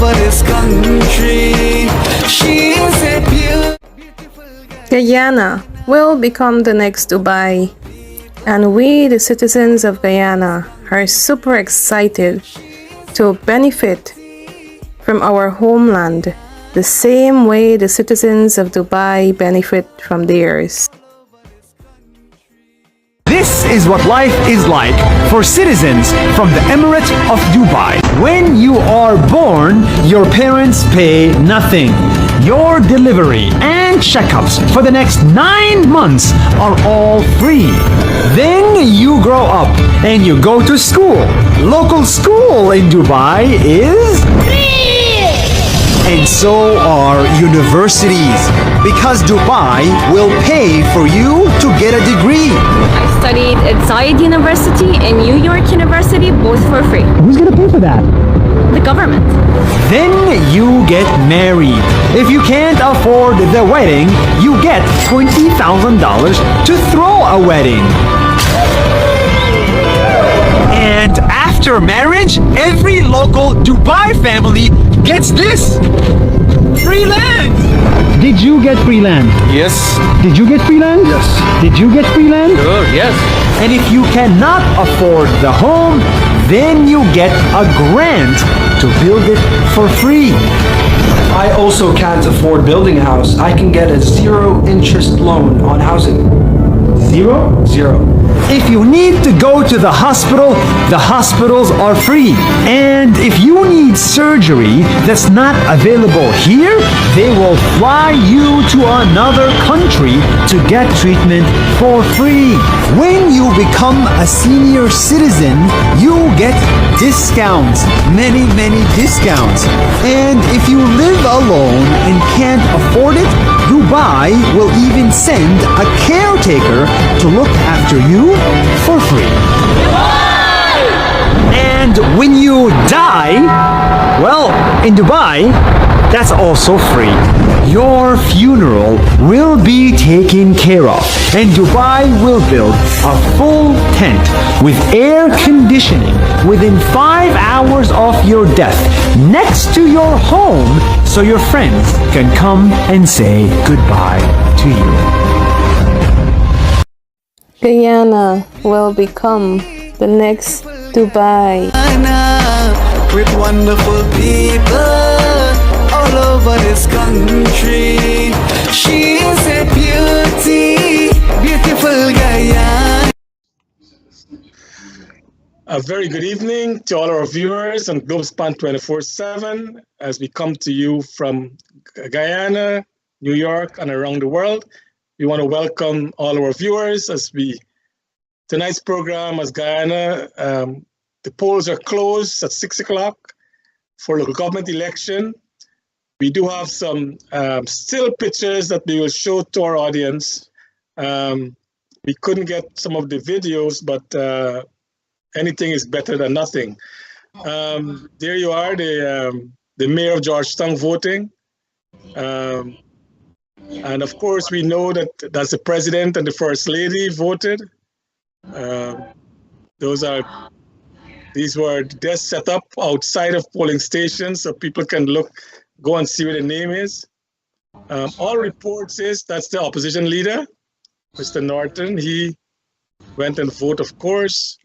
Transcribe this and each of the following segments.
over this country. She is a beautiful Guyana will become the next Dubai, and we, the citizens of Guyana, are super excited to benefit from our homeland the same way the citizens of Dubai benefit from theirs. This is what life is like for citizens from the Emirate of Dubai. When you are born, your parents pay nothing. Your delivery and checkups for the next 9 months are all free. Then you grow up and you go to school. Local school in Dubai is free. And so are universities, because Dubai will pay for you to get a degree. I studied at Zayed University and New York University, both for free. Who's gonna pay for that? The government. Then you get married. If you can't afford the wedding, you get $20,000 to throw a wedding. And after marriage, every local Dubai family gets this: free land. Did you get free land? Yes. Did you get free land? Yes. Did you get free land? Sure, yes. And if you cannot afford the home, then you get a grant to build it for free. I also can't afford building a house. I can get a 0 interest loan on housing. Zero? 0. If you need to go to the hospitals are free. And if you need surgery that's not available here, they will fly you to another country to get treatment for free. When you become a senior citizen, you get discounts, many discounts. And if you live alone and can't afford it, Dubai will even send a caretaker to look after you for free. And when you die, well, in Dubai, that's also free. Your funeral will be taken care of, and Dubai will build a full tent with air conditioning within 5 hours of your death next to your home, so your friends can come and say goodbye to you. Guyana will become the next Dubai. with wonderful people all over this country. She is a beautiful Guyana. A very good evening to all our viewers on Globespan24x7 as we come to you from Guyana, New York, and around the world. We want to welcome all our viewers as tonight's program as Guyana, the polls are closed at 6 o'clock for local government election. We do have some still pictures that we will show to our audience. We couldn't get some of the videos, but anything is better than nothing. There you are, the mayor of Georgetown voting. And of course, we know that that's the president and the first lady voted. These were desks set up outside of polling stations so people can go and see where the name is. All reports is that's the opposition leader, Mr. Norton. He went and voted, of course.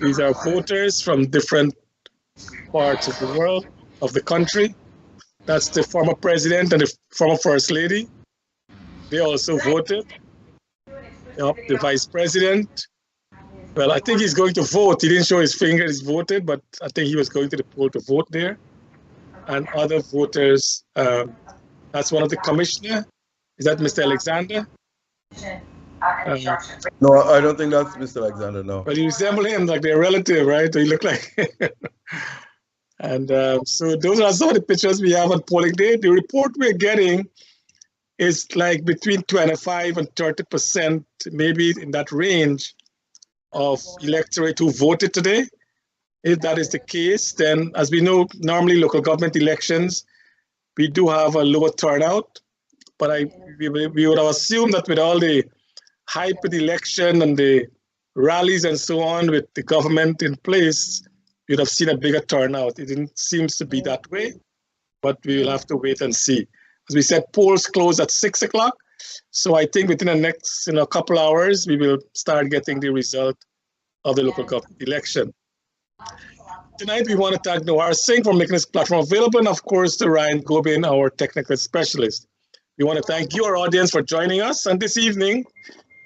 These are voters from different parts of the world, of the country. That's the former president and the former first lady. They also voted. Yep, the vice president. Well, I think he's going to vote. He didn't show his finger, he's voted, but I think he was going to the poll to vote there. And other voters, that's one of the commissioner. Is that Mr. Alexander? No, I don't think that's Mr. Alexander, no. But you resemble him like their relative, right? He look like. And so those are some of the pictures we have on polling day. The report we're getting is like between 25 and 30%, maybe in that range, of electorate who voted today. If that is the case, then as we know, normally local government elections, we do have a lower turnout. But we would have assumed that with all the hype with the election and the rallies and so on with the government in place, you'd have seen a bigger turnout. It didn't seems to be that way, but we will have to wait and see. As we said, polls close at 6 o'clock. So I think within the next couple hours, we will start getting the result of the local government election. Tonight, we want to thank Noir Singh for making this platform available, and of course, to Ryan Gobin, our technical specialist. We want to thank you, our audience, for joining us. And this evening,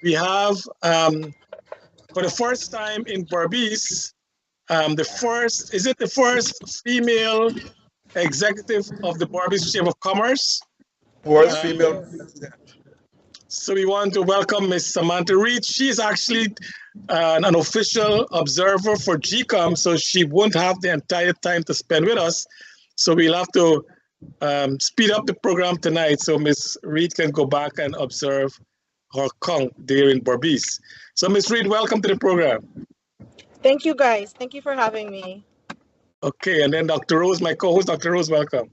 we have, for the first time in Berbice, the first female executive of the Berbice Chamber of Commerce? First female. So we want to welcome Ms. Samantha Reed. She is actually an official observer for GCOM, so she won't have the entire time to spend with us. So we'll have to speed up the program tonight so Ms. Reed can go back and observe her conch there in Berbice. So Ms. Reed, welcome to the program. Thank you, guys. Thank you for having me. Okay, and then Dr. Rose, my co-host. Dr. Rose, welcome.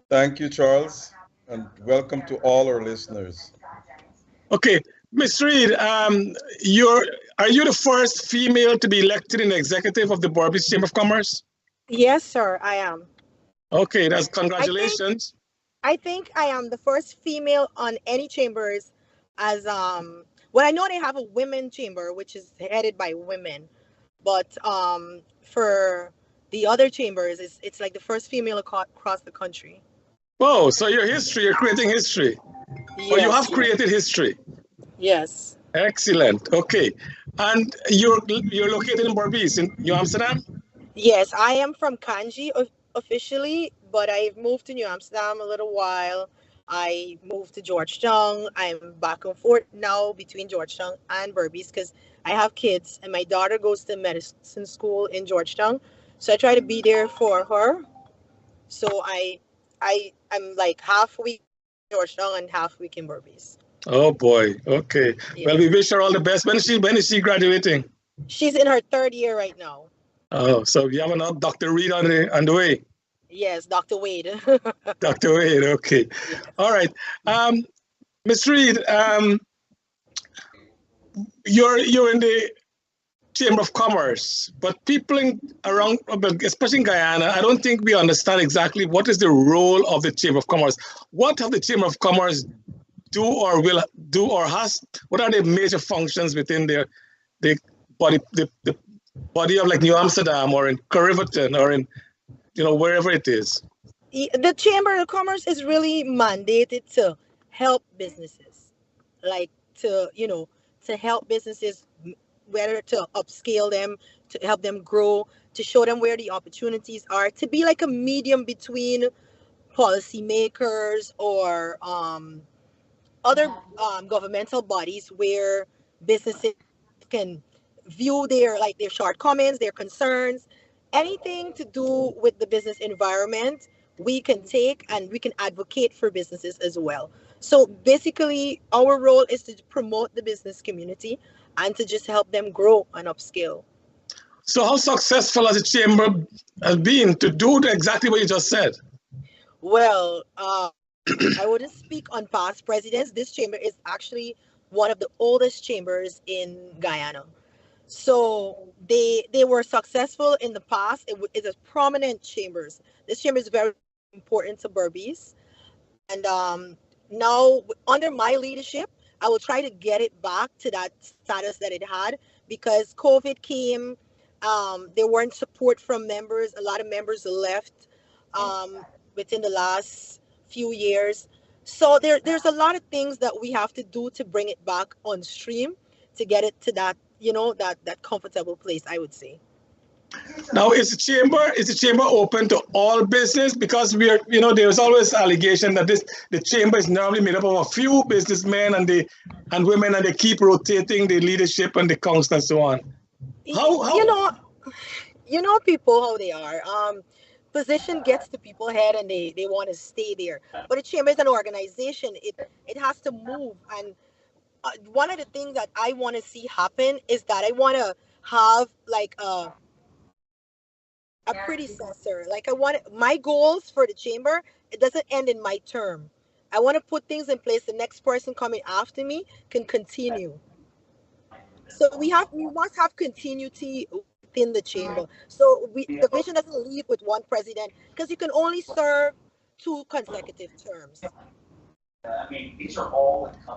Thank you, Charles, and welcome to all our listeners. Okay, Ms. Reed, are you the first female to be elected in the executive of the Berbice Chamber of Commerce? Yes, sir, I am. Okay, that's congratulations. I think I am the first female on any chambers as well, I know they have a women chamber, which is headed by women, but for the other chambers, it's like the first female across the country. Oh, so you're creating history. Yes. Oh, you have created history. Yes. Excellent. Okay. And you're located in Berbice, in New Amsterdam? Yes, I am from Kanji officially, but I've moved to New Amsterdam a little while. I moved to Georgetown. I'm back and forth now between Georgetown and Berbice because I have kids and my daughter goes to medicine school in Georgetown. So I try to be there for her. So I'm like half week in Georgetown and half week in Berbice. Oh boy. Okay. Yeah. Well, we wish her all the best. When is she graduating? She's in her third year right now. Oh, so you have another Dr. Reed on the way. Yes, Dr. Wade. Dr. Wade, okay. Yes. All right. Ms. Reed, you're in the Chamber of Commerce, but people around, especially in Guyana, I don't think we understand exactly what is the role of the Chamber of Commerce. What have the Chamber of Commerce do or will do or has? What are the major functions within the body of like New Amsterdam or in Corriverton or in wherever it is? The Chamber of Commerce is really mandated to help businesses, like to help businesses, whether to upscale them, to help them grow, to show them where the opportunities are, to be like a medium between policymakers or other governmental bodies where businesses can view their shortcomings, their concerns, anything to do with the business environment, we can take and we can advocate for businesses as well. So basically, our role is to promote the business community and to just help them grow and upscale. So how successful has the chamber been to do exactly what you just said? Well, I wouldn't speak on past presidents. This chamber is actually one of the oldest chambers in Guyana. So they were successful in the past. It is prominent chambers. This chamber is very important to Berbice. And now under my leadership, I will try to get it back to that status that it had, because COVID came. There weren't support from members. A lot of members left within the last few years. So there's a lot of things that we have to do to bring it back on stream to get it to that, that comfortable place, I would say. Now, is the chamber open to all business? Because there's always allegation that the chamber is normally made up of a few businessmen and women, and they keep rotating the leadership and the council and so on. How? People how they are. Position gets to people's head and they want to stay there. But the chamber is an organization. It has to move. And one of the things that I want to see happen is that I want to have like a predecessor. Like my goals for the chamber, it doesn't end in my term. I want to put things in place. The next person coming after me can continue. So we must have continuity with within the chamber. So the vision doesn't leave with one president because you can only serve 2 consecutive terms.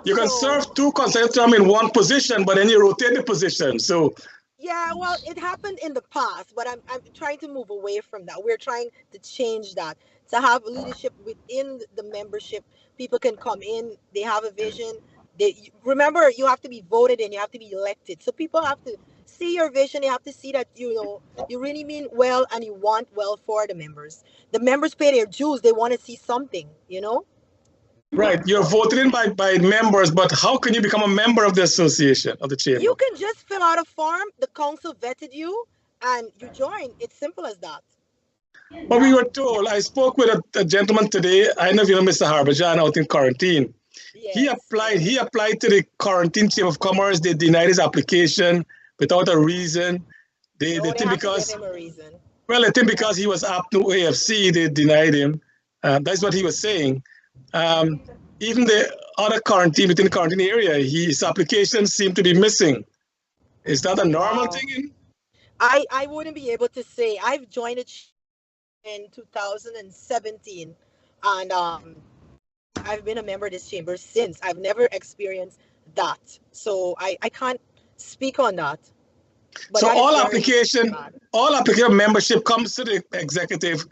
You can So serve 2 consecutive terms in one position, but then you rotate the position. So yeah, well, it happened in the past, but I'm trying to move away from that. We're trying to change that, to have leadership within the membership. People can come in, they have a vision. They remember, you have to be voted in, you have to be elected. So people have to see your vision, they have to see that you really mean well and you want well for the members. The members pay their dues, they want to see something. right, you're voted in by members, but how can you become a member of the association, of the chamber? You can just fill out a form, the council vetted you, and you join. It's simple as that. But we were told, I spoke with a gentleman today, I don't know if you know Mr. Harbajan out in quarantine. Yes. He applied to the quarantine chamber of commerce. They denied his application without a reason. They They think have to because, give him a reason. well, I think because he was up to AFC, they denied him. That's what he was saying. Even the other quarantine, within the quarantine area, his application seemed to be missing. Is that a normal thing? I wouldn't be able to say. I've joined it in 2017, and I've been a member of this chamber since. I've never experienced that, so I can't speak on that. But So that is all very application membership comes to the executive,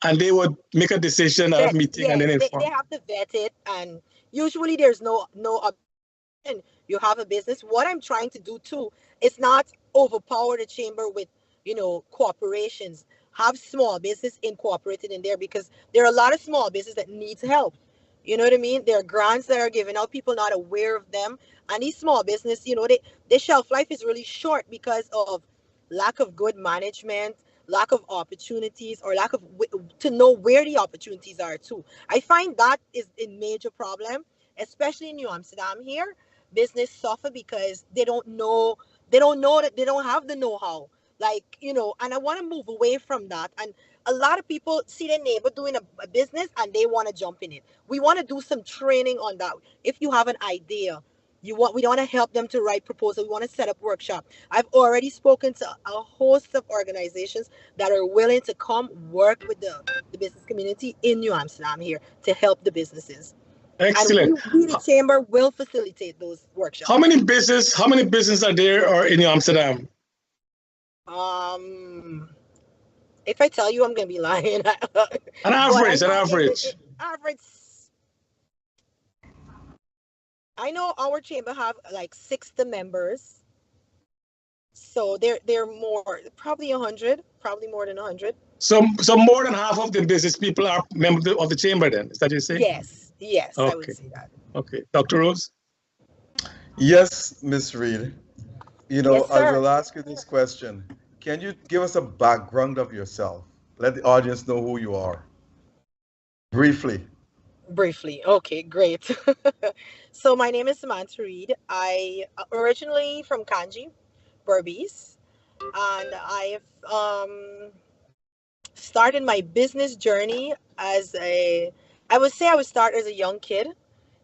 and they would make a decision at a meeting, yes, and then they inform. have to vet it, and usually there's no objection. You have a business. What I'm trying to do too is not overpower the chamber with corporations. Have small business incorporated in there, because there are a lot of small business that needs help. You know what I mean? There are grants that are given out, people not aware of them, and these small business, their shelf life is really short because of lack of good management, lack of opportunities, or lack of to know where the opportunities are too. I find that is a major problem, especially in New Amsterdam here. Business suffer because they don't know that they don't have the know-how. And I want to move away from that. And a lot of people see their neighbor doing a business and they want to jump in it. We want to do some training on that. If you have an idea, we want to help them to write proposal. We want to set up workshop. I've already spoken to a host of organizations that are willing to come work with the business community in New Amsterdam here to help the businesses. Excellent. And we, the chamber, will facilitate those workshops. How many businesses are there or in New Amsterdam? If I tell you, I'm gonna be lying. An average. Average. I know our chamber have like 60 members, so they're more, probably 100, probably more than 100. So more than half of the business people are members of the chamber. Then is that what you say? Yes, okay. I would say that. Okay, Dr. Rose. Yes, Miss Reed. Yes, I will ask you this question. Can you give us a background of yourself? Let the audience know who you are. Briefly. Okay, great. So my name is Samantha Reed. I originally from Kanji, Berbice, and I've started my business journey I would start as a young kid,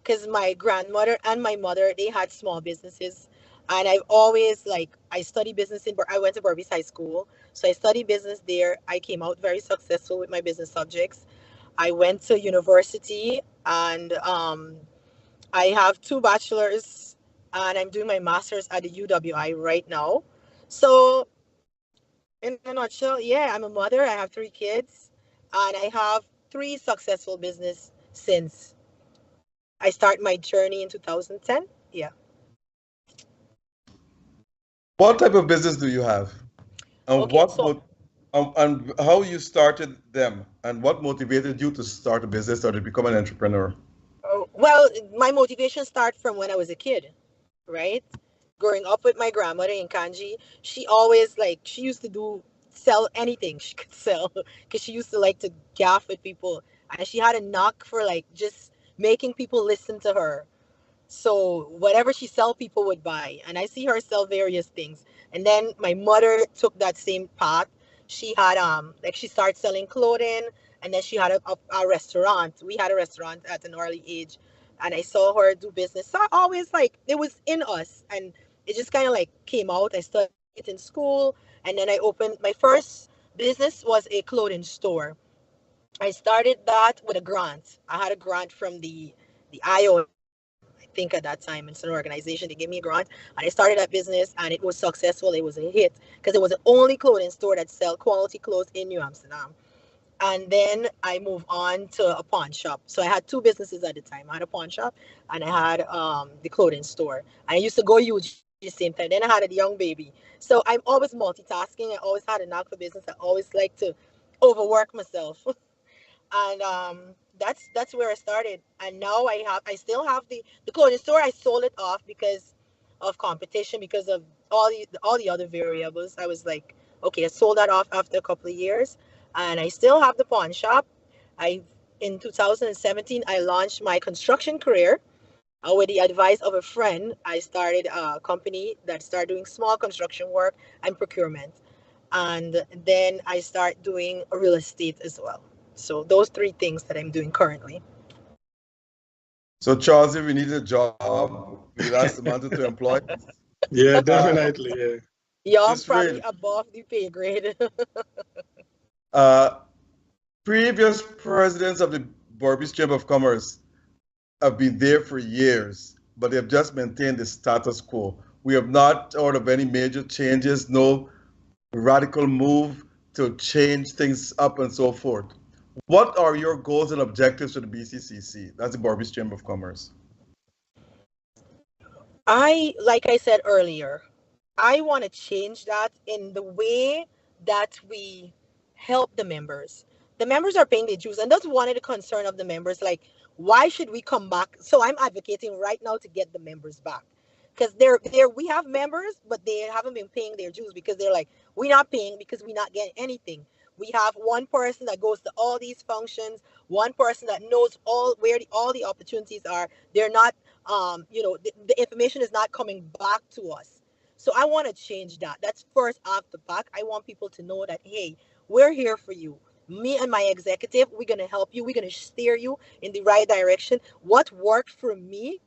because my grandmother and my mother, they had small businesses. And I've always, I studied business I went to Berbice High School. So I studied business there. I came out very successful with my business subjects. I went to university, and I have 2 bachelors, and I'm doing my master's at the UWI right now. So in a nutshell, I'm a mother. I have 3 kids, and I have 3 successful business since I started my journey in 2010. Yeah. What type of business do you have? And and how you started them, and what motivated you to start a business or to become an entrepreneur? Well, my motivation started from when I was a kid, right? Growing up with my grandmother in Kanji, she always she used to sell anything she could sell, because she used to like to gaff with people, and she had a knack for just making people listen to her. So whatever she sell, people would buy. And I see her sell various things. And then my mother took that same path. She had she started selling clothing, and then she had a restaurant. We had a restaurant at an early age, and I saw her do business. So I always it was in us, and it just kind of came out. I studied it in school, And then I opened my first business was a clothing store. I started that with a grant. I had a grant from the IO. I think at that time it's an organization. They gave me a grant, and I started that business, and it was successful. It was a hit because it was the only clothing store that sell quality clothes in New Amsterdam. And then I moved on to a pawn shop. So I had two businesses at the time. I had a pawn shop and I had the clothing store. And I used to go huge at the same time. Then I had a young baby. So I'm always multitasking. I always had a knack for business. I always like to overwork myself. And that's where I started. And now I still have the clothing store. I sold it off because of competition, because of all the other variables. I was like, okay, I sold that off after a couple of years, and I still have the pawn shop. I In 2017 I launched my construction career. With the advice of a friend, I started a company that started doing small construction work and procurement. And then I start doing real estate as well. So those three things that I'm doing currently. So Charles, if we need a job, we'll ask Samantha to employ. Yeah, definitely. Yeah. Y'all Just probably really- above the pay grade. Previous presidents of the Berbice Chamber of Commerce have been there for years, but they have just maintained the status quo. We have not heard of any major changes, no radical move to change things up and so forth. What are your goals and objectives for the BCCC? That's the Berbice Chamber of Commerce. Like I said earlier, I want to change that in the way that we help the members. The members are paying their dues, and that's one of the concern of the members. Like, why should we come back? So I'm advocating right now to get the members back, because we have members, but they haven't been paying their dues because they're like, we're not paying because we're not getting anything. We have one person that goes to all these functions, one person that knows where all the opportunities are. They're not, the information is not coming back to us. So I want to change that. That's first off the back. I want people to know that, hey, we're here for you. Me and my executive, we're going to help you. We're going to steer you in the right direction. What worked for me,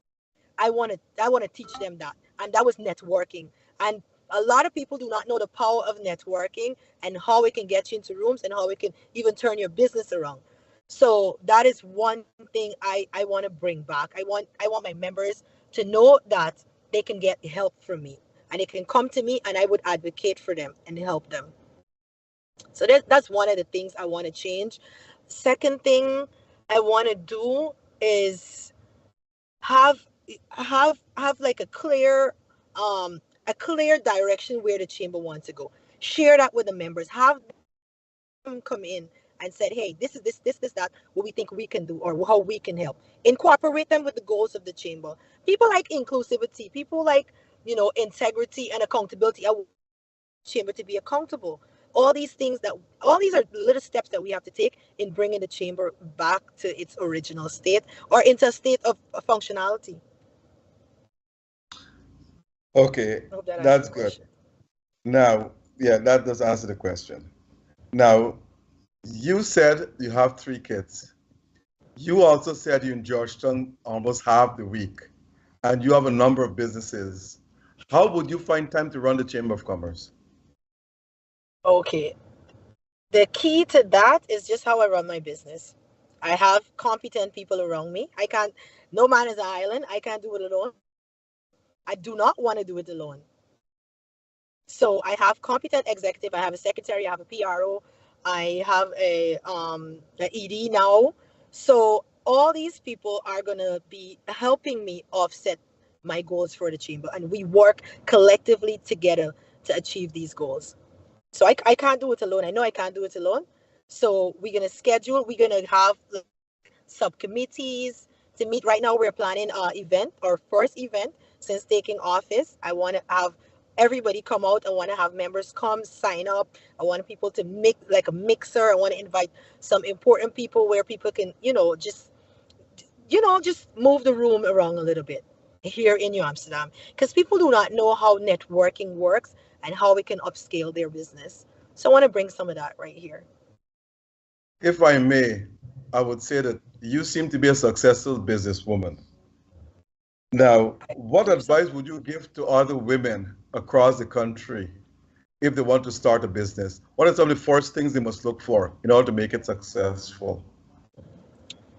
I want to teach them that. And that was networking. And a lot of people do not know the power of networking and how it can get you into rooms and how it can even turn your business around. So that is one thing I want to bring back. I want my members to know that they can get help from me, and they can come to me, and I would advocate for them and help them. So that's one of the things I want to change. Second thing I want to do is have like a clear direction where the chamber wants to go. Share that with the members. Have them come in and said, hey, this is this, that, what we think we can do or how we can help. Incorporate them with the goals of the chamber. People like inclusivity, people like, integrity and accountability. I want the chamber to be accountable. All these are little steps that we have to take in bringing the chamber back to its original state or into a state of functionality. Okay, that's good. Now, yeah, that does answer the question. Now, you said you have 3 kids. You also said you're in Georgetown almost half the week, and you have a number of businesses. How would you find time to run the Chamber of Commerce? Okay. The key to that is just how I run my business. I have competent people around me. No man is an island. I can't do it alone. I do not want to do it alone. So I have competent executive. I have a secretary. I have a PRO. I have a ED now. So all these people are going to be helping me offset my goals for the chamber. And we work collectively together to achieve these goals. So I can't do it alone. I know I can't do it alone. So we're going to schedule. We're going to have subcommittees to meet. Right now we're planning our first event since taking office. I want to have everybody come out. I want to have members come sign up. I want people to make like a mixer. I want to invite some important people where people can, just move the room around a little bit here in New Amsterdam, because people do not know how networking works and how we can upscale their business. So I want to bring some of that right here. If I may, I would say that you seem to be a successful businesswoman. Now, what advice would you give to other women across the country if they want to start a business? What are some of the first things they must look for in order to make it successful?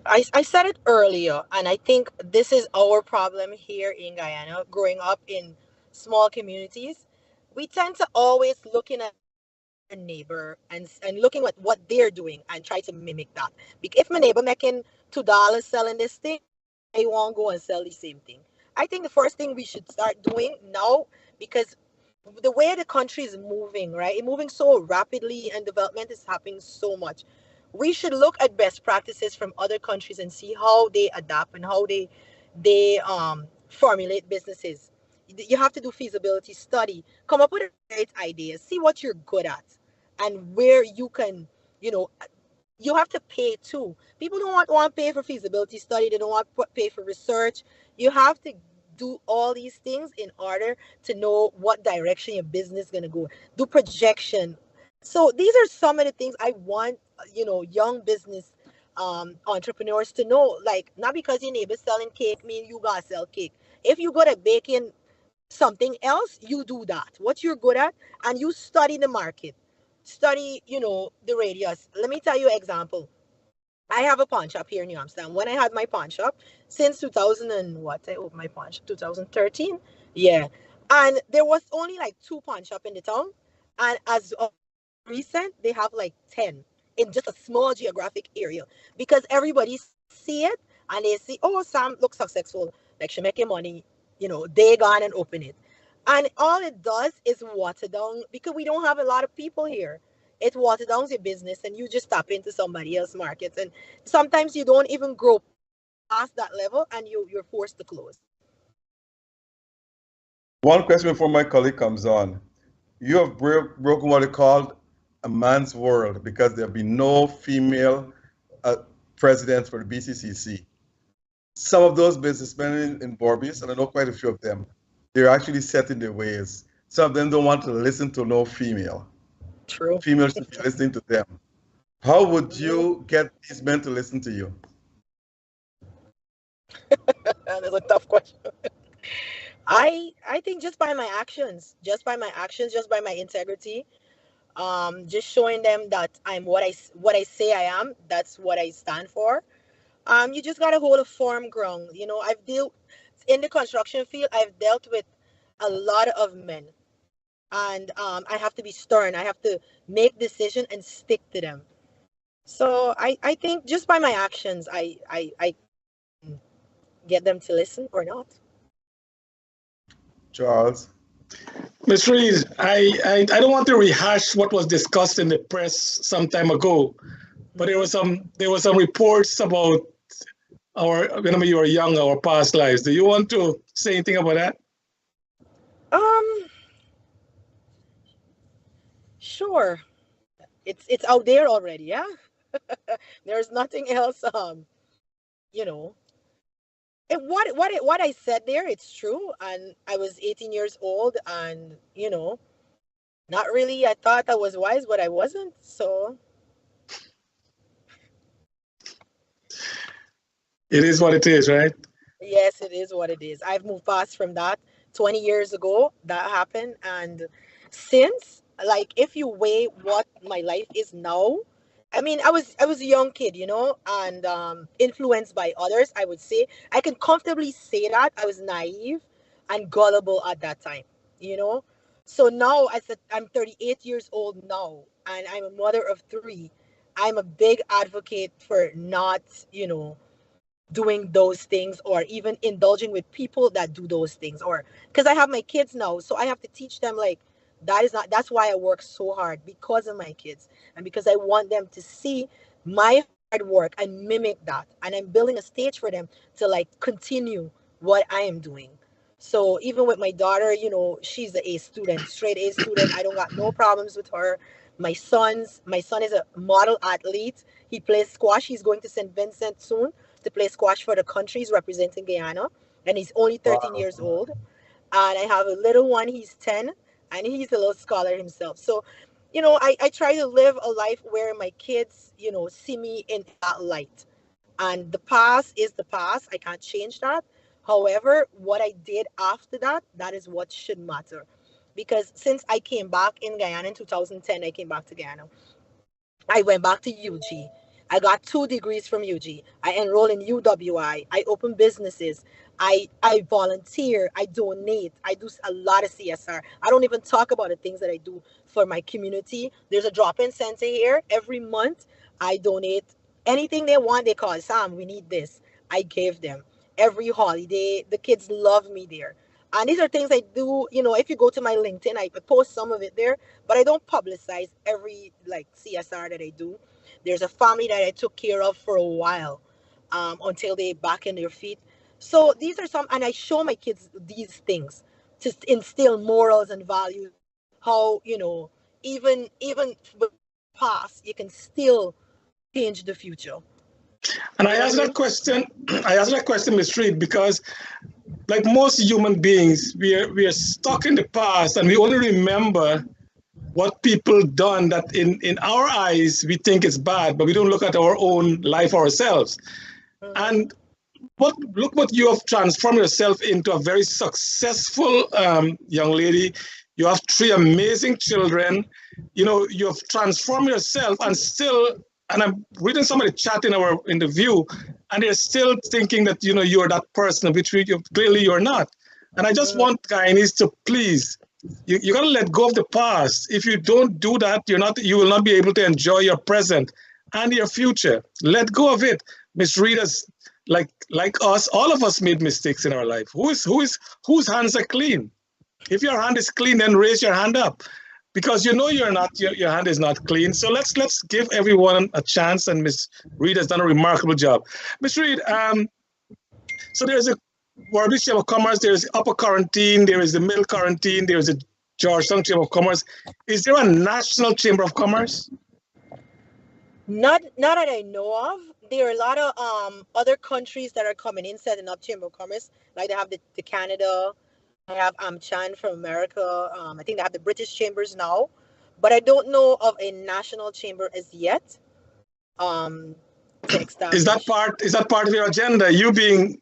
I said it earlier, and I think this is our problem here in Guyana, growing up in small communities. We tend to always looking at our neighbor and looking at what they're doing and try to mimic that. Because if my neighbor making $2 selling this thing, I won't go and sell the same thing. I think the first thing we should start doing now, because the way the country is moving, right? It's moving so rapidly and development is happening so much. We should look at best practices from other countries and see how they adapt and how they formulate businesses. You have to do feasibility study, come up with a great idea, see what you're good at and where you can, you know, you have to pay too. People don't want to pay for feasibility study. They don't want to pay for research. You have to do all these things in order to know what direction your business is going to go. Do projection. So these are some of the things I want, young business entrepreneurs to know. Like, not because your neighbor's selling cake mean you gotta sell cake. If you good at baking something else, you do that. What you're good at, and you study the market, study, the radius. Let me tell you an example. I have a pawn shop here in New Amsterdam. When I had my pawn shop since 2000 and what, I opened my pawn shop 2013. Yeah. And there was only like 2 pawn shop in the town. And as of recent, they have like 10 in just a small geographic area because everybody see it and they see, oh, Sam looks successful. Like she making money, they gone and open it. And all it does is water down because we don't have a lot of people here. It water down your business and you just tap into somebody else's markets. And sometimes you don't even grow past that level and you're forced to close. One question before my colleague comes on. You have broken what is called a man's world because there have been no female presidents for the BCCC. Some of those businessmen in Barbados, and I know quite a few of them, they're actually set in their ways. Some of them don't want to listen to no female. True. Females should be listening to them. How would you get these men to listen to you? That's a tough question. I think just by my actions, just by my integrity, just showing them that I'm what I say I am. That's what I stand for. You just gotta hold a firm ground. I've dealt in the construction field. I've dealt with a lot of men, and I have to be stern. I have to make decisions and stick to them. So I think just by my actions, I get them to listen or not. Charles? Ms. Reed, I don't want to rehash what was discussed in the press some time ago, but there were some reports about when you were young, our past lives. Do you want to say anything about that? Sure. It's out there already, yeah. There's nothing else. What I said there, it's true. And I was 18 years old, and not really. I thought I was wise, but I wasn't. So it is what it is, right? yes, it is what it is. I've moved past from that. 20 years ago, that happened, and since, like, if you weigh what my life is now, I mean, I was a young kid, and influenced by others. I would say I can comfortably say that I was naive and gullible at that time, So now, I'm 38 years old now, and I'm a mother of 3. I'm a big advocate for not, doing those things or even indulging with people that do those things, or because I have my kids now, so I have to teach them, like, that's why I work so hard, because of my kids and because I want them to see my hard work and mimic that, and I'm building a stage for them to, like, continue what I am doing. So even with my daughter, she's an A student, straight A student. I don't got no problems with her. My son is a model athlete. He plays squash. He's going to St. Vincent soon to play squash for the country. He's representing Guyana, and he's only 13 years old. And I have a little one, he's 10, and he's a little scholar himself. So, I try to live a life where my kids, see me in that light. And the past is the past. I can't change that. However, what I did after that, that is what should matter. because since I came back in Guyana in 2010, I came back to Guyana. I went back to UG. I got 2 degrees from UG. I enrolled in UWI. I opened businesses. I volunteer. I donate. I do a lot of CSR. I don't even talk about the things that I do for my community. There's a drop-in center here. Every month, I donate anything they want. They call, Sam, we need this. I gave them. Every holiday, the kids love me there. And these are things I do, you know, if you go to my LinkedIn, I post some of it there, but I don't publicize every like CSR that I do. There's a family that I took care of for a while, until they back in their feet. So these are some, and I show my kids these things to instill morals and values. How, you know, even with the past, you can still change the future. And I asked that question, Ms. Reed, because like most human beings, we are stuck in the past and we only remember what people done that in our eyes we think is bad, but we don't look at our own life ourselves. And look what you have transformed yourself into, a very successful young lady. You have 3 amazing children. You know, you have transformed yourself, and still, and I'm reading some of the chat in the view, and they're still thinking that, you know, you're that person, which clearly you're not. And I just want Guyanese to please, you got to let go of the past. If you don't do that, you will not be able to enjoy your present and your future. Let go of it. Miss Readers, like us, all of us made mistakes in our life. Whose hands are clean? If your hand is clean, then raise your hand up, because you know you're not. Your hand is not clean. So let's give everyone a chance. And Miss Reed has done a remarkable job. Miss Reed, so there's a Barbados Chamber of Commerce. There's Upper Quarantine. There is the Middle Quarantine. There is the Georgetown Chamber of Commerce. Is there a national Chamber of Commerce? Not that I know of. There are a lot of other countries that are coming in, setting up Chamber of Commerce. Like they have the Canada, they have Chan from America. I think they have the British chambers now, but I don't know of a national chamber as yet. To establish. Is that part of your agenda? You being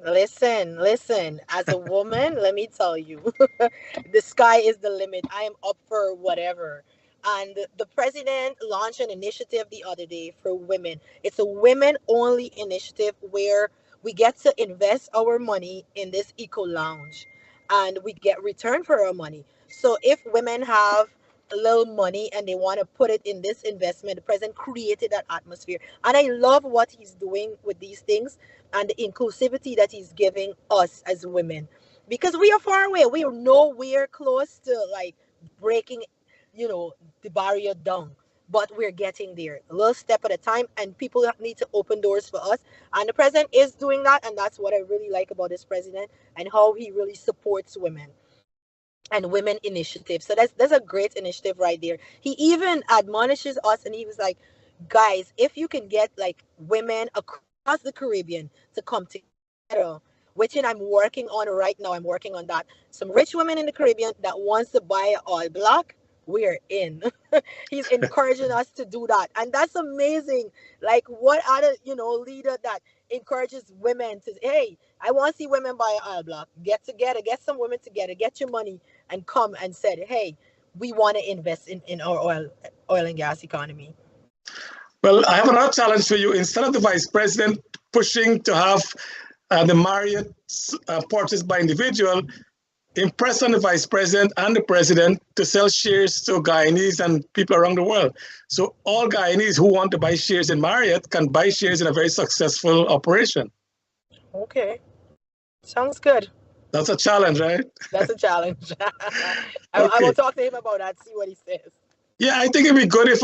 Listen, as a woman, let me tell you, the sky is the limit. I am up for whatever. And the president launched an initiative the other day for women. It's a women-only initiative where we get to invest our money in this eco lounge, and we get return for our money. So if women have a little money and they want to put it in this investment, the president created that atmosphere. And I love what he's doing with these things and the inclusivity that he's giving us as women, because we are far away. We are nowhere close to like breaking, you know, the barrier down, but we're getting there a little step at a time, and people need to open doors for us, and the president is doing that. And that's what I really like about this president, and how he really supports women and women initiatives. So that's a great initiative right there. He even admonishes us, and he was like, guys, if you can get like women across the Caribbean to come together, which I'm working on right now. I'm working on that. Some rich women in the Caribbean that wants to buy all black, we're in. He's encouraging us to do that, and that's amazing. Like, what other, you know, leader that encourages women to, hey, I want to see women buy all black, get together, get some women together, get your money, and come and said, hey, we want to invest in our oil and gas economy. Well, I have another challenge for you. Instead of the vice president pushing to have the Marriott purchased by individual, impress on the vice president and the president to sell shares to Guyanese and people around the world. So all Guyanese who want to buy shares in Marriott can buy shares in a very successful operation. Okay, sounds good. That's a challenge, right? That's a challenge. I will talk to him about that, see what he says. Yeah, I think it'd be good if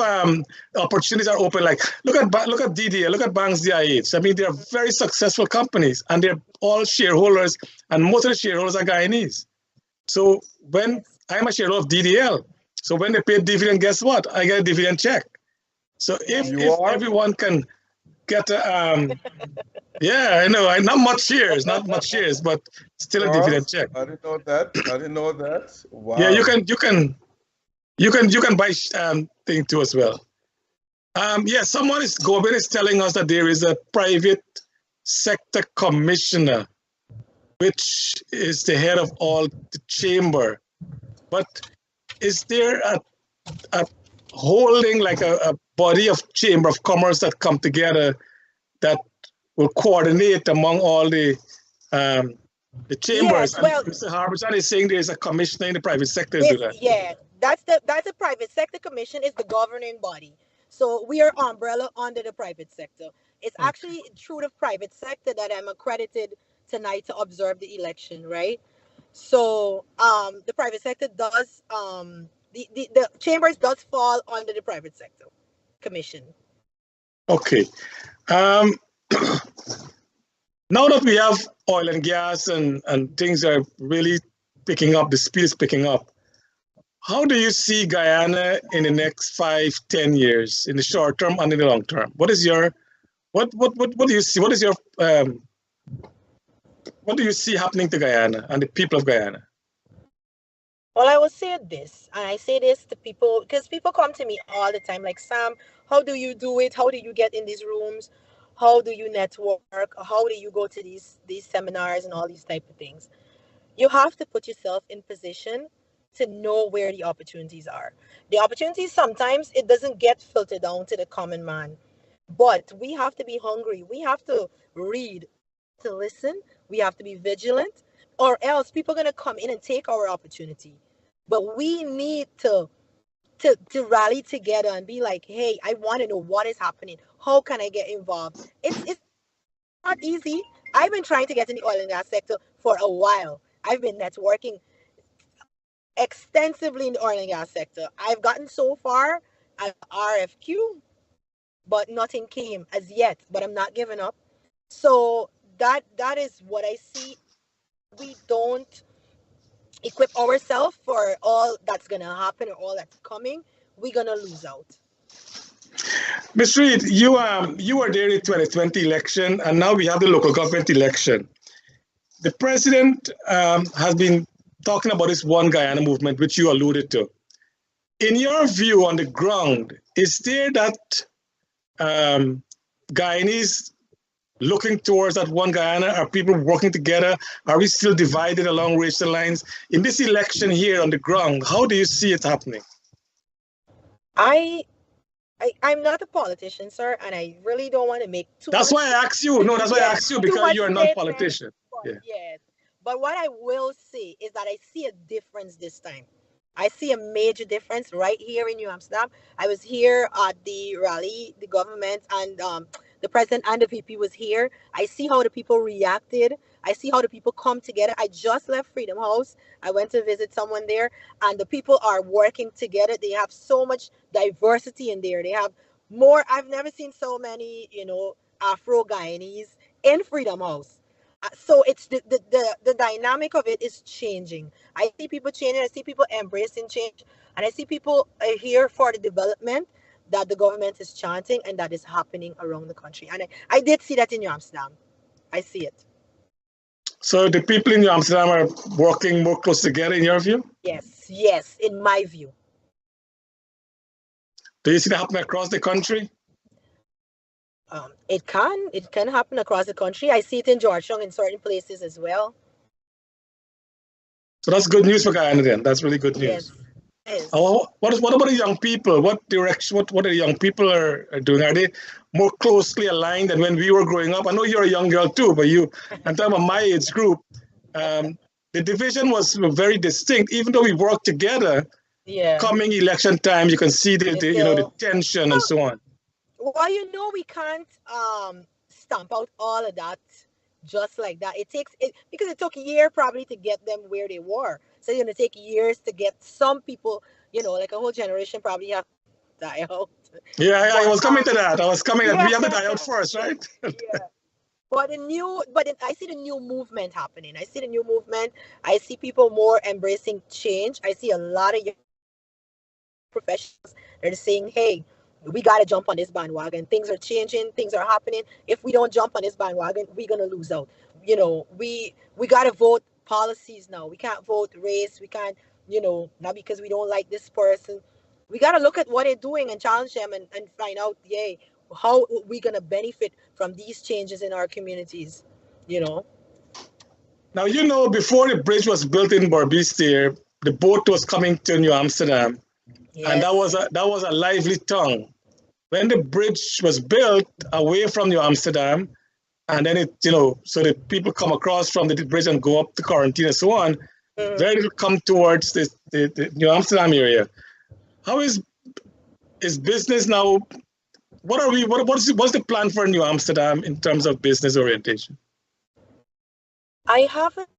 opportunities are open. Like, look at DDA, look at Banks DIH. I mean, they're very successful companies, and they're all shareholders, and most of the shareholders are Guyanese. So when I'm a shareholder of DDL, so when they pay dividend, guess what? I get a dividend check. So if everyone can get a, yeah, I know, not much shares, but still a dividend check. I didn't know that. Wow. Yeah, you can buy thing too as well. Yeah, Gobin is telling us that there is a private sector commissioner, which is the head of all the chamber. but is there a holding, like a body of chamber of commerce that come together that will coordinate among all the chambers? Yes, well, and Mr. Harbison is saying there's a commissioner in the private sector to do that. yeah, that's the private sector commission is the governing body. So we are umbrella under the private sector. It's actually through the private sector that I'm accredited tonight to observe the election, right? So the private sector does the chambers does fall under the private sector commission. Okay. Now that we have oil and gas and things are really picking up, the speed is picking up, how do you see Guyana in the next 5-10 years, in the short term and in the long term? What is your, what do you see? What is your, what do you see happening to Guyana and the people of Guyana? Well, I will say this, and I say this to people because people come to me all the time, like, Sam, how do you do it? How do you get in these rooms? How do you network? How do you go to these seminars and all these type of things? You have to put yourself in position to know where the opportunities are. The opportunities, sometimes it doesn't get filtered down to the common man, but we have to be hungry. We have to read, to listen. We have to be vigilant, or else people are going to come in and take our opportunity. But we need to rally together and be like, hey, I want to know what is happening. How can I get involved? It's not easy. I've been trying to get in the oil and gas sector for a while. I've been networking extensively in the oil and gas sector. I've gotten so far at RFQ, but nothing came as yet. But I'm not giving up. So that is what I see. We don't equip ourselves for all that's going to happen or all that's coming, we're going to lose out. Ms. Reed, you were there in the 2020 election, and now we have the local government election. The president has been talking about this One Guyana movement, which you alluded to. In your view on the ground, is there that Guyanese looking towards that One Guyana? Are people working together? Are we still divided along racial lines? In this election here on the ground, how do you see it happening? I'm not a politician, sir, and I really don't want to make too That's much. why I asked you. No, that's why I asked you, because you're not a politician. Yeah. Yes. But what I will say is that I see a difference this time. I see a major difference right here in New Amsterdam. I was here at the rally, the government and the president and the VP was here. I see how the people reacted. I see how the people come together. I just left Freedom House. I went to visit someone there, and the people are working together. They have so much diversity in there. They have more. I've never seen so many, Afro-Guyanese in Freedom House. So it's the dynamic of it is changing. I see people changing. I see people embracing change, and I see people here for the development that the government is chanting and that is happening around the country. And I did see that in New Amsterdam. I see it. So the people in New Amsterdam are working more close together in your view? Yes, in my view. Do you see that happening across the country? It can happen across the country. I see it in Georgetown in certain places as well. So that's good news for Guyana then. That's really good news. Yes. What about the young people? What direction? What are the young people are doing? Are they more closely aligned than when we were growing up? I know you're a young girl too, but I'm talking about my age group. The division was very distinct, even though we worked together. Yeah. Coming election time, you can see the tension and so on. Well, we can't stamp out all of that just like that. Because it took a year probably to get them where they were. So it's going to take years to get some people, like a whole generation probably have to die out. Yeah, I was coming to that. We have to die out first, right? Yeah. But I see the new movement happening. I see people more embracing change. I see a lot of young professionals that are saying, hey, we got to jump on this bandwagon. Things are changing. Things are happening. If we don't jump on this bandwagon, we're going to lose out. We got to vote policies now. We can't vote race. We can't, not because we don't like this person. We got to look at what they're doing and challenge them and find out, how are we going to benefit from these changes in our communities, Now, before the bridge was built in Berbice there the boat was coming to New Amsterdam, Yes. and that was a lively tongue. When the bridge was built away from New Amsterdam, and then so that people come across from the bridge and go up to quarantine and so on, very little come towards the New Amsterdam area. How is business now? What's the plan for New Amsterdam in terms of business orientation? I haven't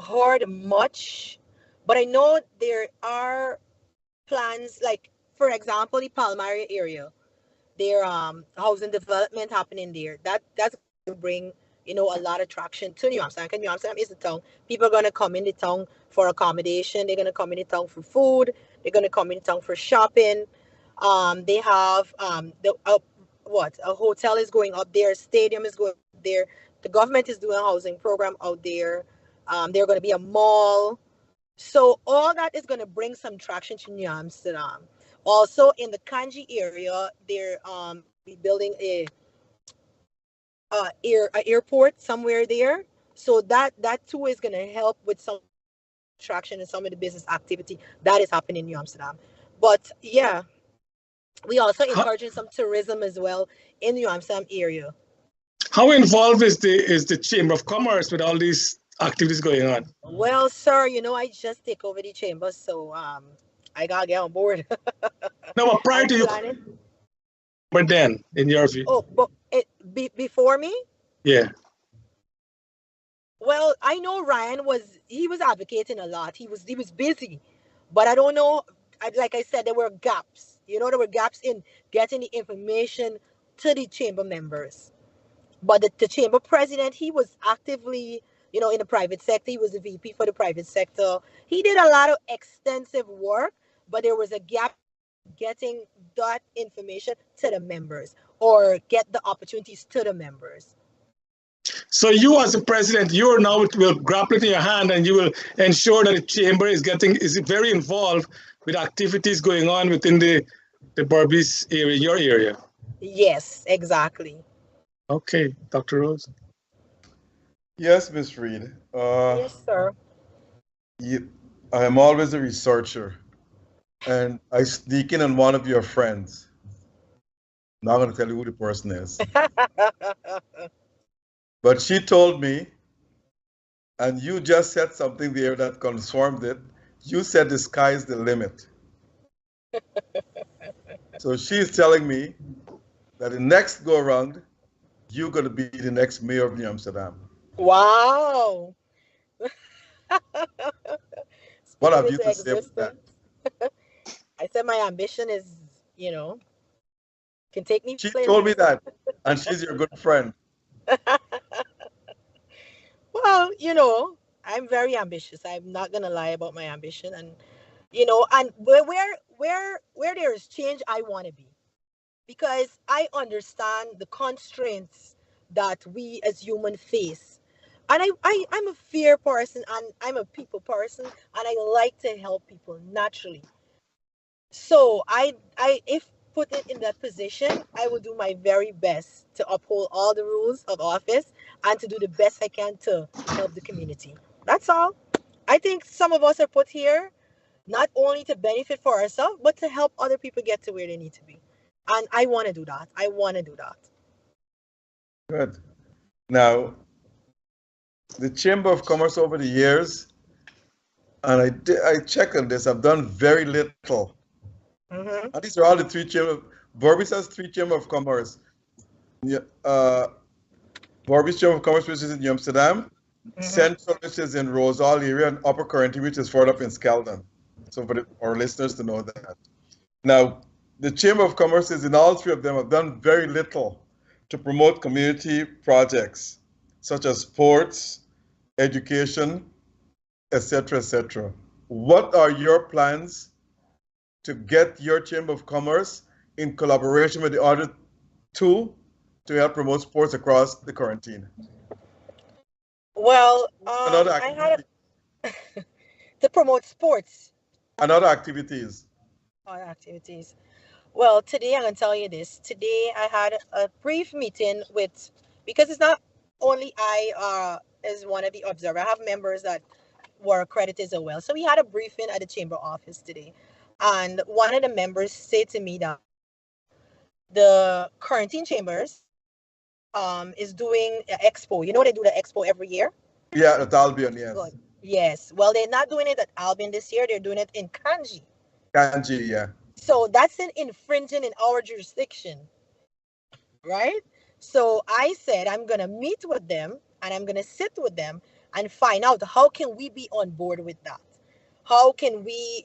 heard much, but I know there are plans, like for example the Palmyra area. There housing development happening there. That's going to bring a lot of traction to New Amsterdam. Because New Amsterdam is the town. People are going to come in the town for accommodation. They're going to come in the town for food. They're going to come in the town for shopping. They have a hotel is going up there. Stadium is going up there. The government is doing a housing program out there. There's going to be a mall. So all that is going to bring some traction to New Amsterdam. Also in the Kanji area, they're building a airport somewhere there. So that too is going to help with some traction and some of the business activity that is happening in New Amsterdam. But yeah, we also encouraging some tourism as well in the New Amsterdam area. How involved is the Chamber of Commerce with all these activities going on? Well, sir, I just take over the chamber, so I gotta get on board. No, but prior to you, but then, in your view? Oh, but before me? Yeah. Well, I know Ryan was advocating a lot. He was busy, but I don't know. Like I said, there were gaps. There were gaps in getting the information to the chamber members. But the chamber president, he was actively, in the private sector. He was the VP for the private sector. He did a lot of extensive work, but there was a gap getting that information to the members or get the opportunities to the members. So you as the president, you now will grab it in your hand and you will ensure that the chamber is very involved with activities going on within the Berbice area, your area. Yes, exactly. Okay, Dr. Rose. Yes, Ms. Reed. Yes, sir. I am always a researcher, and I sneak in on one of your friends. Not going to tell you who the person is. But she told me, and you just said something there that confirmed it. You said the sky is the limit. So she's telling me that the next go around, you're going to be the next mayor of New Amsterdam. Wow. What have you to say about that? I said my ambition is, can take me. She told me that, and she's your good friend. Well, I'm very ambitious. I'm not gonna lie about my ambition, and and where there is change, I want to be, because I understand the constraints that we as humans face, and I'm a fair person, and I'm a people person, and I like to help people naturally. So if put it in that position, I will do my very best to uphold all the rules of office and to do the best I can to help the community. That's all. I think some of us are put here not only to benefit for ourselves, but to help other people get to where they need to be. And I want to do that. I want to do that. Good. Now, the Chamber of Commerce over the years, and I check on this, I've done very little. And these are all the three chambers. Berbice has three Chamber of Commerce. Berbice Chamber of Commerce, which is in New Amsterdam, Central, which is in Rosal area, and Upper Quarantine, which is further up in Skeldon. So for our listeners to know that. Now, the Chamber of Commerce is in all three of them. I've done very little to promote community projects, such as sports, education, etc., etc. What are your plans to get your Chamber of Commerce in collaboration with the other two to help promote sports across the quarantine? Well, I had to promote sports. And other activities. Other activities. Well, today I'm going to tell you this. Today I had a brief meeting with, because it's not only I is one of the observers. I have members that were accredited as well. So we had a briefing at the chamber office today, and one of the members said to me that the quarantine chambers is doing an expo. You know they do the expo every year. Yeah, at Albion, yes. Good. Yes. Well, they're not doing it at Albion this year. They're doing it in Kanji. Kanji, yeah. So that's an infringing in our jurisdiction, right? So I said I'm gonna meet with them and I'm gonna sit with them and find out how can we be on board with that. How can we,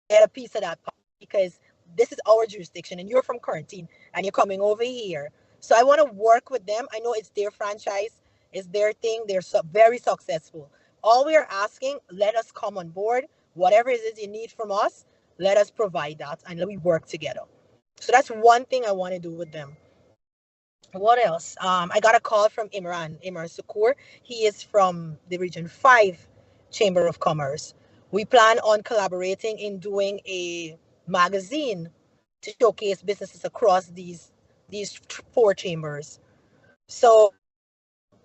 get a piece of that pie? Because this is our jurisdiction and you're from quarantine and you're coming over here. So I want to work with them. I know it's their franchise, it's their thing. They're very successful. All we are asking, let us come on board. Whatever it is you need from us, let us provide that and let we work together. So that's one thing I want to do with them. What else? I got a call from Imran Sukur. He is from the Region 5 Chamber of Commerce. We plan on collaborating in doing a magazine to showcase businesses across these 4 chambers. So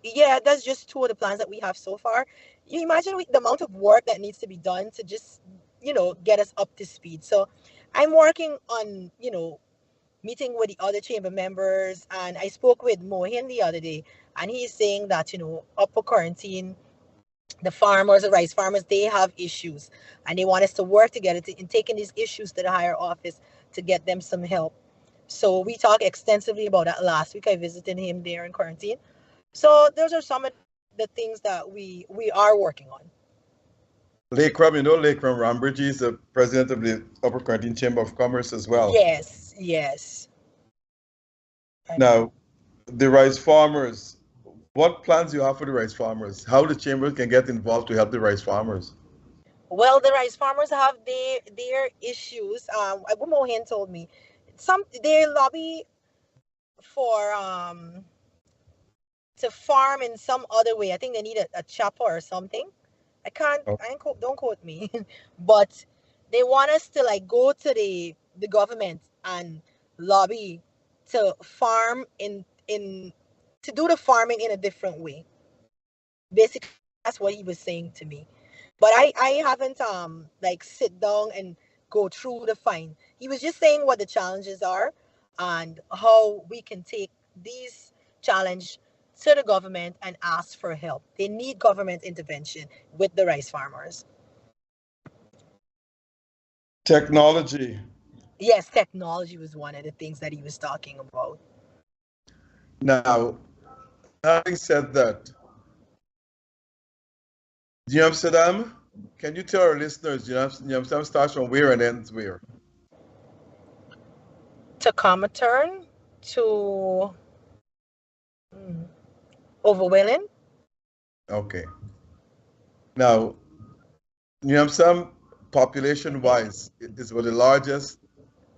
yeah, that's just 2 of the plans that we have so far. You imagine the amount of work that needs to be done to just, get us up to speed. So I'm working on, meeting with the other chamber members, and I spoke with Mohin the other day, and he's saying that, up for quarantine, the farmers, the rice farmers, they have issues, and they want us to work together in taking these issues to the higher office to get them some help. So we talked extensively about that last week. I visited him there in quarantine. So those are some of the things that we are working on. Lakram, Lakram Rambridge is the president of the Upper Quarantine Chamber of Commerce as well. Yes. Now, the rice farmers, what plans do you have for the rice farmers? How the chamber can get involved to help the rice farmers? Well, the rice farmers have their issues. Abu Mohin told me they lobby for to farm in some other way. I think they need a chopper or something. Don't quote me, but they want us to go to the government and lobby to farm to do the farming in a different way. Basically, that's what he was saying to me. But I haven't sit down and go through the fine. He was just saying what the challenges are and how we can take these challenge to the government and ask for help. They need government intervention with the rice farmers. Technology. Yes, technology was one of the things that he was talking about. Now, having said that, New Amsterdam, can you tell our listeners, New Amsterdam starts from where and ends where? To Comaturn, to Overwhelming. Okay. Now, New Amsterdam, population-wise, is one of the largest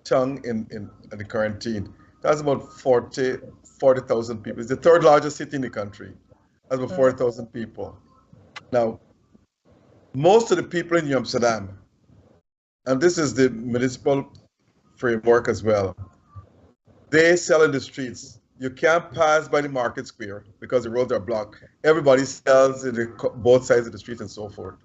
tongue in the quarantine. That's about 40,000 people. It's the 3rd largest city in the country. That's about 40,000 people. Now, most of the people in New Amsterdam, and this is the municipal framework as well, they sell in the streets. You can't pass by the market square because the roads are blocked. Everybody sells in both sides of the street and so forth.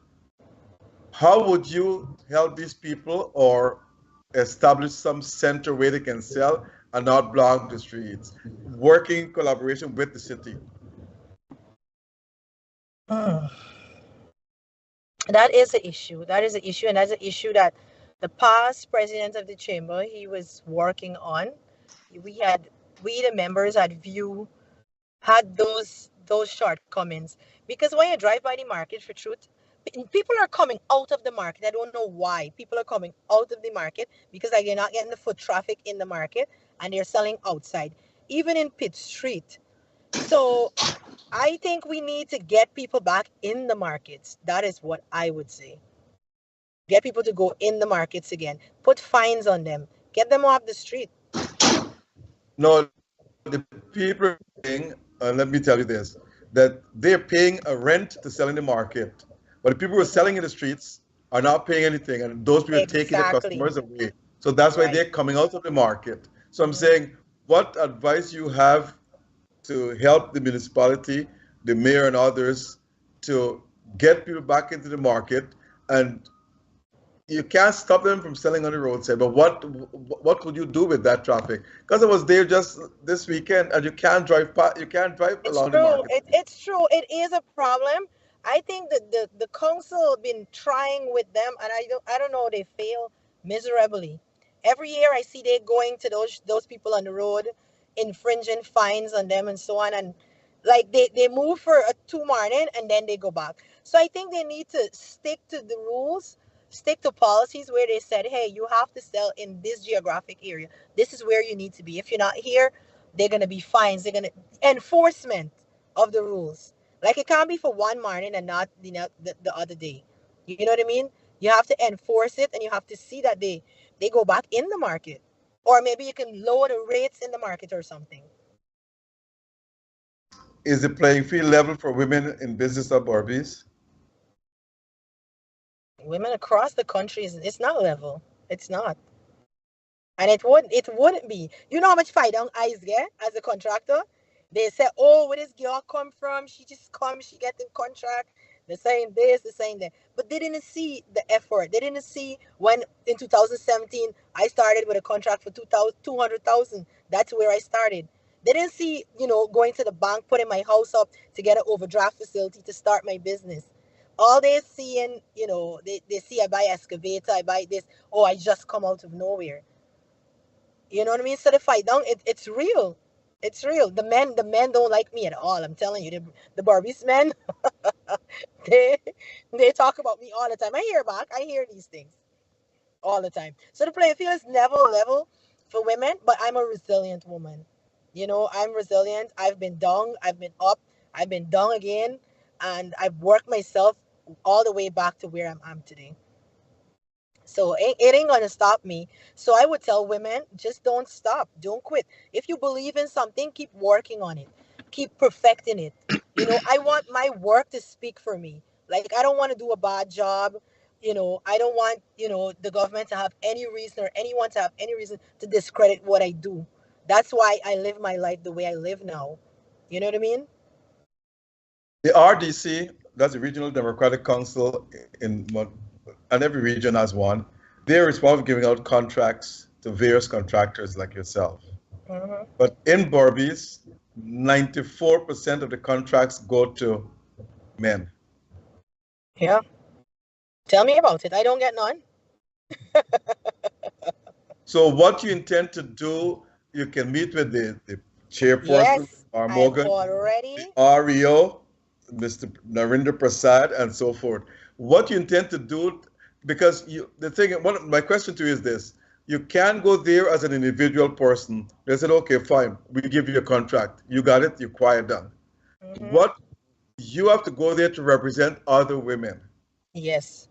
How would you help these people or establish some center where they can sell and not block the streets, working in collaboration with the city? That is an issue. And that's an issue that the past president of the chamber, he was working on. We the members had those shortcomings, because when you drive by the market, for truth, people are coming out of the market. I don't know why people are coming out of the market, because they're not getting the foot traffic in the market and they're selling outside, even in Pitt Street. So I think we need to get people back in the markets. That is what I would say. Get people to go in the markets again. Put fines on them. Get them off the street. No, the people are paying, let me tell you this, that they're paying a rent to sell in the market. But the people who are selling in the streets are not paying anything, and those people are taking the customers away. So that's why they're coming out of the market. So I'm saying, what advice you have to help the municipality the mayor and others to get people back into the market, and you can't stop them from selling on the roadside. But what could you do with that traffic? Because I was there just this weekend, and you can't drive along the market. It's true. It is a problem. I think that the council have been trying with them, and I don't know, they fail miserably. Every year I see they going to those people on the road, infringing fines on them and so on, and like they move for a 2 morning and then they go back. So I think they need to stick to the rules, stick to policies where they said, hey, you have to sell in this geographic area. This is where you need to be. If you're not here, they're gonna be fines. They're gonna enforcement of the rules. Like it can't be for 1 morning and not the other day. You know what I mean? You have to enforce it, and you have to see that they go back in the market, or maybe you can lower the rates in the market or something. Is the playing field level for women in business at Barbies? Women across the country it's not level. It's not. And it wouldn't be. You know how much fight on eyes get as a contractor? They say, oh, where this girl come from? She just come, she get the contract. They're saying this, they're saying that. But they didn't see the effort. They didn't see when in 2017 I started with a contract for 200,000. That's where I started. They didn't see, going to the bank, putting my house up to get an overdraft facility to start my business. All they're seeing, they see I buy excavator, I buy this. Oh, I just come out of nowhere. You know what I mean? So the fight down, it's real. It's real. The men don't like me at all. I'm telling you, the Barbies men, they talk about me all the time. I hear back. I hear these things all the time. So the playing field is never level for women, but I'm a resilient woman. I'm resilient. I've been down. I've been up. I've been down again, and I've worked myself all the way back to where I'm today. So it ain't gonna stop me. So I would tell women, just don't stop. Don't quit. If you believe in something, keep working on it. Keep perfecting it. I want my work to speak for me. Like, I don't want to do a bad job. I don't want, the government to have any reason, or anyone to have any reason to discredit what I do. That's why I live my life the way I live now. You know what I mean? The RDC, that's the Regional Democratic Council and every region has one. They're responsible for giving out contracts to various contractors like yourself. Mm-hmm. But in Barbies, 94% of the contracts go to men. Yeah. Tell me about it. I don't get none. So what you intend to do, you can meet with the chairperson, Yes, R. I'm Morgan, already. the REO, Mr. Narendra Prasad, and so forth. What you intend to do, because my question to you is this: you can go there as an individual person. They said, okay, fine, we give you a contract. You got it, you quiet down. Mm-hmm. What you have to go there to represent other women. Yes,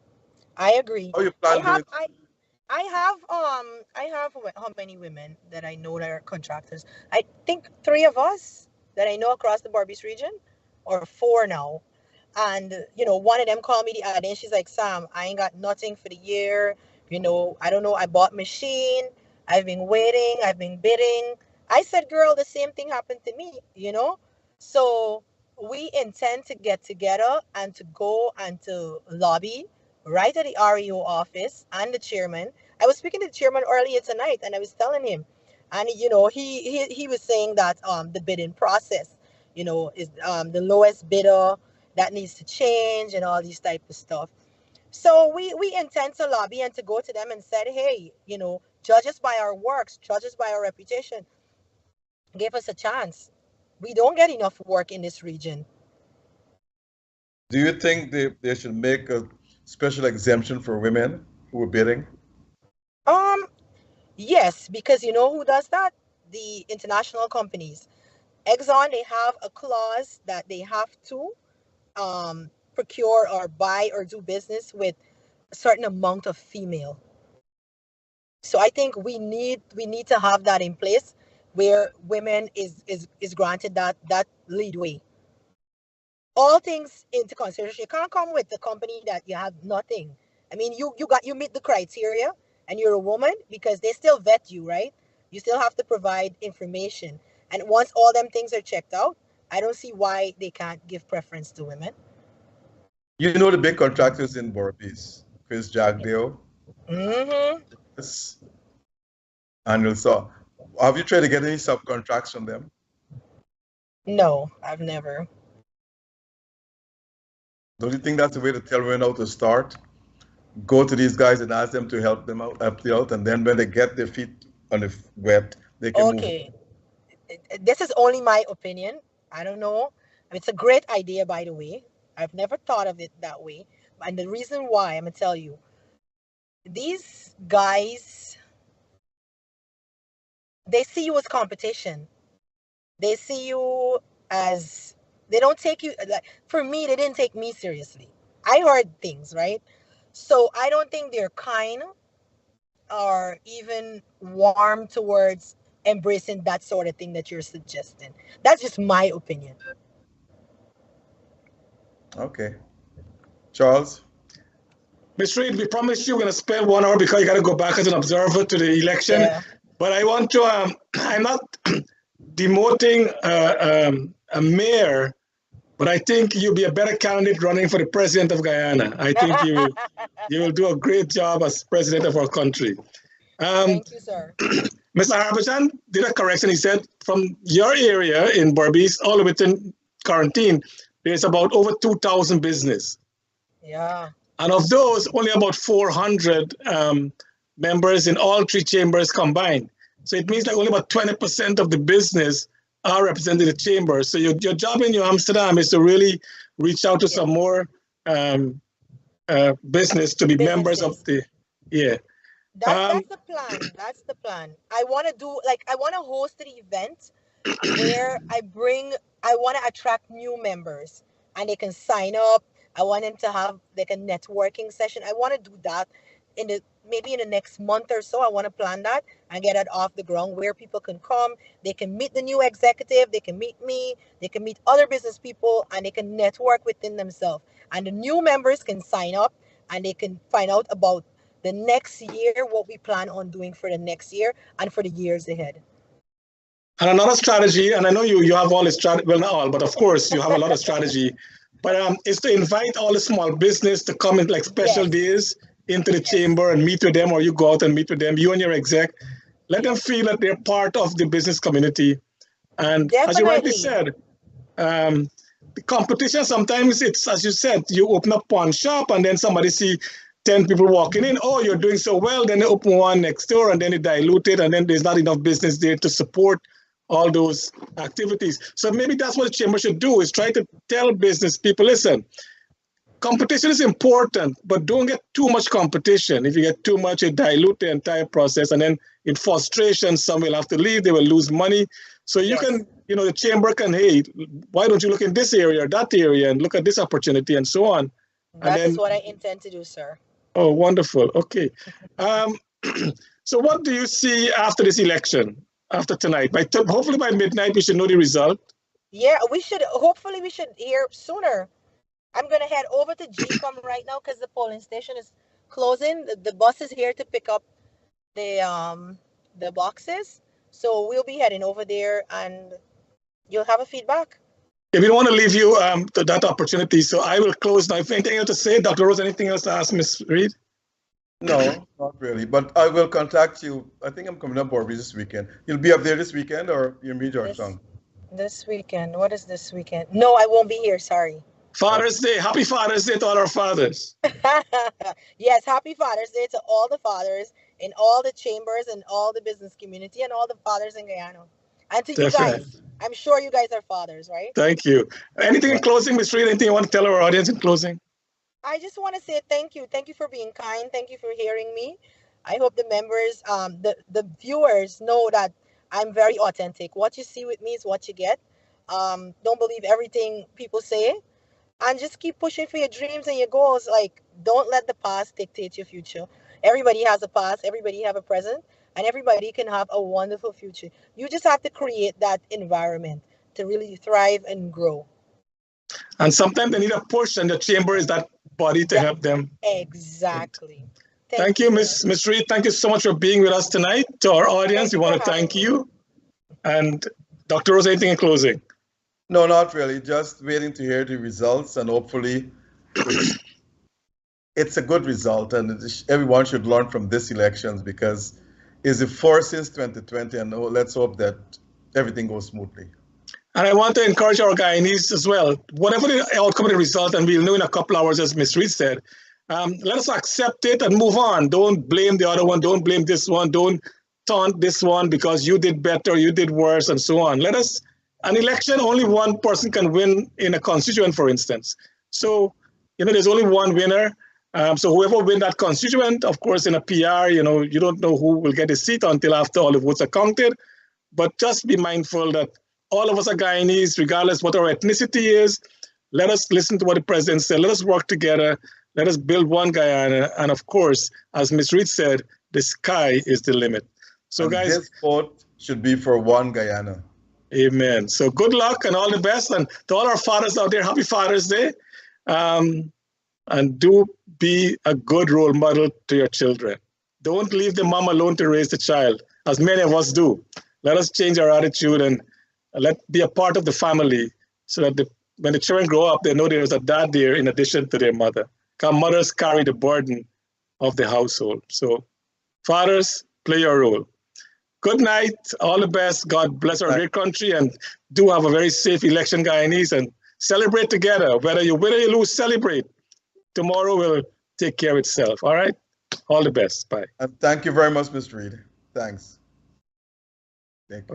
I agree. How you plan to I have how many women that I know that are contractors? I think 3 of us that I know across the Barbies region, or 4 now. And one of them called me the other day, and she's like, Sam, I ain't got nothing for the year. I don't know. I bought machine. I've been waiting. I've been bidding. I said, girl, the same thing happened to me. So we intend to get together and to go and to lobby right at the REO office and the chairman. I was speaking to the chairman earlier tonight, and I was telling him, and he was saying that the bidding process, is the lowest bidder that needs to change and all these type of stuff. So we intend to lobby and to go to them and said, hey, judge us by our works, judge us by our reputation, give us a chance. We don't get enough work in this region. Do you think they should make a special exemption for women who are bidding? Yes, because you know who does that? The international companies. Exxon, they have a clause that they have to procure or buy or do business with a certain amount of female. So I think we need to have that in place where women is granted that leadway. All things into consideration. You can't come with the company that you have nothing. I mean, you meet the criteria and you're a woman, because they still vet you, right? You still have to provide information. And once all them things are checked out, I don't see why they can't give preference to women. You know the big contractors in Borbies, Chris Jagdale, Mm-hmm. yes, and so have you tried to get any subcontracts from them? No, I've never. Don't you think that's the way to tell women how to start? Go to these guys and ask them to help you out, and then when they get their feet on the wet, they can move. Okay. This is only my opinion. I don't know. It's a great idea, by the way. I've never thought of it that way. And the reason why, I'm going to tell you, these guys, they see you as competition. They see you as, they don't take you, like, for me, they didn't take me seriously. I heard things, right? So I don't think they're kind or even warm towards embracing that sort of thing that you're suggesting. That's just my opinion. Okay. Charles? Ms. Reid, we promised you we're going to spend 1 hour because you got to go back as an observer to the election. Yeah. But I want to, I'm not demoting a mayor, but I think you'll be a better candidate running for the president of Guyana. I think you will do a great job as president of our country. Thank you, sir. Mr. Harbachan did a correction. He said from your area in Berbice, all within quarantine, there's about over 2,000 business. Yeah. And of those, only about 400 members in all three chambers combined. So it means like only about 20% of the business are represented in the chamber. So your job in New Amsterdam is to really reach out to some more business to be members of the, yeah. That's the plan. That's the plan. I want to do, like, I want to host an event where I want to attract new members and they can sign up. I want them to have like a networking session. I want to do that maybe in the next month or so. I want to plan that and get it off the ground where people can come. They can meet the new executive. They can meet me. They can meet other business people and they can network within themselves. And the new members can sign up and they can find out about the next year, what we plan on doing for the next year and for the years ahead. And another strategy, and I know you have all the strategy, well, not all, but of course you have a lot of strategy, but is to invite all the small business to come in like special days into the chamber and meet with them, or you go out and meet with them, you and your exec. Let them feel that they're part of the business community. And as you rightly said, the competition, sometimes it's, as you said, you open up one shop and then somebody see 10 people walking in, oh, you're doing so well, then they open one next door and then they dilute it and then there's not enough business there to support all those activities. So maybe that's what the chamber should do, is try to tell business people, listen, competition is important, but don't get too much competition. If you get too much, it dilutes the entire process. And then in frustration, some will have to leave, they will lose money. So you can, the chamber can, hey, why don't you look in this area or that area and look at this opportunity and so on. That is what I intend to do, sir. Oh, wonderful. Okay. So what do you see after this election? After tonight, hopefully by midnight, we should know the result. Yeah, hopefully we should hear sooner. I'm going to head over to GCOM right now because the polling station is closing. The bus is here to pick up the boxes. So we'll be heading over there and you'll have a feedback. Yeah, we don't want to leave you to that opportunity. So I will close now. If anything else to say, Dr. Rose, anything else to ask Ms. Reid? No, not really. But I will contact you. I think I'm coming up Borby this weekend. You'll be up there this weekend, or you'll meet Georgetown? This weekend. What is this weekend? No, I won't be here. Sorry. Father's Day. Happy Father's Day to all our fathers. Yes, happy Father's Day to all the fathers in all the chambers and all the business community and all the fathers in Guyana. And to you guys. I'm sure you guys are fathers, right? Thank you. Anything in closing, Ms. Reid? Anything you want to tell our audience in closing? I just want to say thank you. Thank you for being kind. Thank you for hearing me. I hope the members, the viewers know that I'm very authentic. What you see with me is what you get. Don't believe everything people say. And just keep pushing for your dreams and your goals. Like, don't let the past dictate your future. Everybody has a past. Everybody have a present. And everybody can have a wonderful future. You just have to create that environment to really thrive and grow. And sometimes they need a push, and the chamber is that body to help them. Exactly. Thank you, Ms. Reid. Thank you so much for being with us tonight. To our audience, we want to thank you. And Dr. Rose, anything in closing? No, not really. Just waiting to hear the results, and hopefully it's a good result, and everyone should learn from this elections because it's the first since 2020, and let's hope that everything goes smoothly. And I want to encourage our Guyanese as well. Whatever the outcome of the result, and we'll know in a couple hours, as Ms. Reed said, let us accept it and move on. Don't blame the other one. Don't blame this one. Don't taunt this one because you did better, you did worse, and so on. An election, only one person can win in a constituent, for instance. So, there's only one winner. So whoever win that constituent, of course, in a PR, you don't know who will get a seat until after all the votes are counted. But just be mindful that all of us are Guyanese, regardless what our ethnicity is. Let us listen to what the president said. Let us work together. Let us build one Guyana. And of course, as Ms. Reed said, the sky is the limit. So and guys, this vote should be for one Guyana. Amen. So good luck and all the best. And to all our fathers out there, happy Father's Day. And do be a good role model to your children. Don't leave the mom alone to raise the child, as many of us do. Let us change our attitude and be a part of the family so that when the children grow up, they know there's a dad there in addition to their mother. Because mothers carry the burden of the household. So fathers, play your role. Good night, all the best. God bless our great country, and do have a very safe election, Guyanese, and celebrate together. Whether you win or you lose, celebrate. Tomorrow will take care of itself, all right? All the best, bye. And thank you very much, Mr. Reed. Thanks. Thank you.